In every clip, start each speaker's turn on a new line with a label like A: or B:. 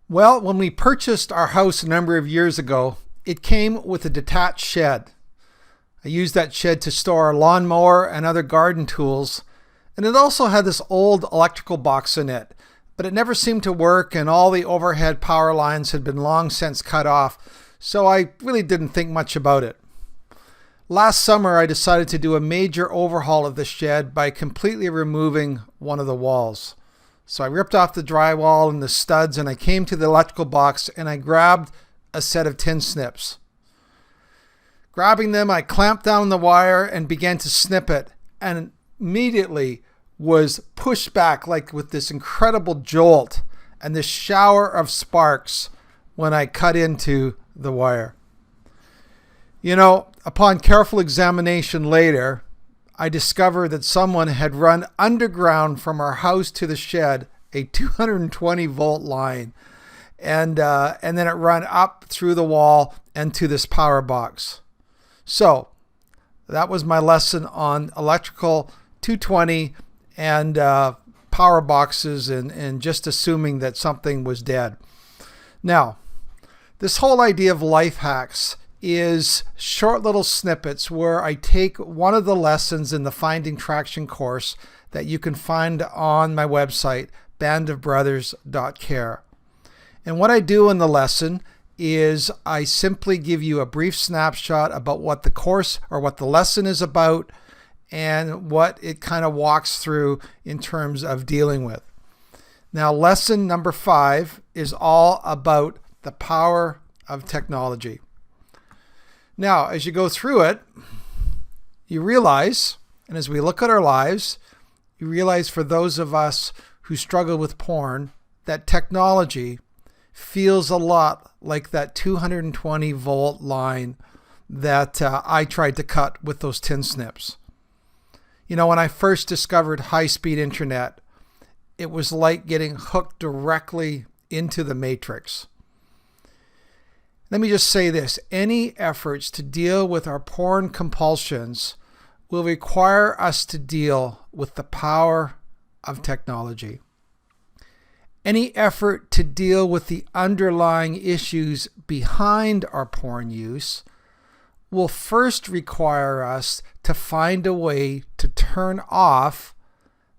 A: Well, when we purchased our house a number of years ago, it came with a detached shed. I used that shed to store our lawnmower and other garden tools, and it also had this old electrical box in it, but it never seemed to work and all the overhead power lines had been long since cut off, so I really didn't think much about it. Last summer, I decided to do a major overhaul of the shed by completely removing one of the walls. So I ripped off the drywall and the studs, and I came to the electrical box and I grabbed a set of tin snips. Grabbing them, I clamped down the wire and began to snip it, and immediately was pushed back like with this incredible jolt and this shower of sparks when I cut into the wire. Upon careful examination later, I discovered that someone had run underground from our house to the shed a 220 volt line, and then it ran up through the wall and to this power box. So that was my lesson on electrical 220 and power boxes and just assuming that something was dead. Now, this whole idea of life hacks is short little snippets where I take one of the lessons in the Finding Traction course that you can find on my website, bandofbrothers.care. And what I do in the lesson is I simply give you a brief snapshot about what the course or what the lesson is about and what it kind of walks through in terms of dealing with. Now, lesson number 5 is all about the power of technology. Now, as you go through it, you realize, and as we look at our lives, you realize for those of us who struggle with porn, that technology feels a lot like that 220 volt line that I tried to cut with those tin snips. When I first discovered high-speed internet, it was like getting hooked directly into the matrix. Let me just say this. Any efforts to deal with our porn compulsions will require us to deal with the power of technology. Any effort to deal with the underlying issues behind our porn use will first require us to find a way to turn off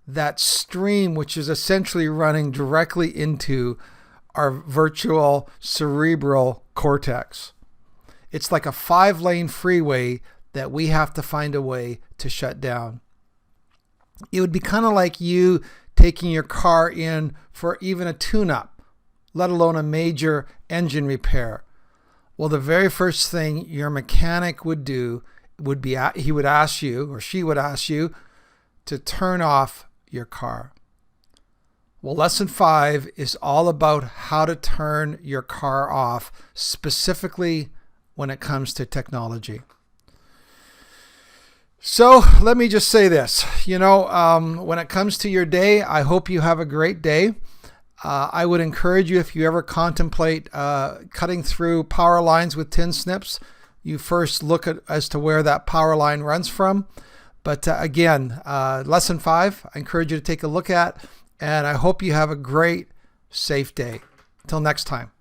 A: that stream, which is essentially running directly into our virtual cerebral cortex. It's like a 5-lane freeway that we have to find a way to shut down. It would be kind of like you taking your car in for even a tune-up, let alone a major engine repair. Well, the very first thing your mechanic would do would be he would ask you, or she would ask you, to turn off your car. Well, lesson 5 is all about how to turn your car off, specifically when it comes to technology. So let me just say this, when it comes to your day, I hope you have a great day. I would encourage you, if you ever contemplate cutting through power lines with tin snips, you first look at as to where that power line runs from. But again, lesson 5, I encourage you to take a look at, and I hope you have a great, safe day. Until next time.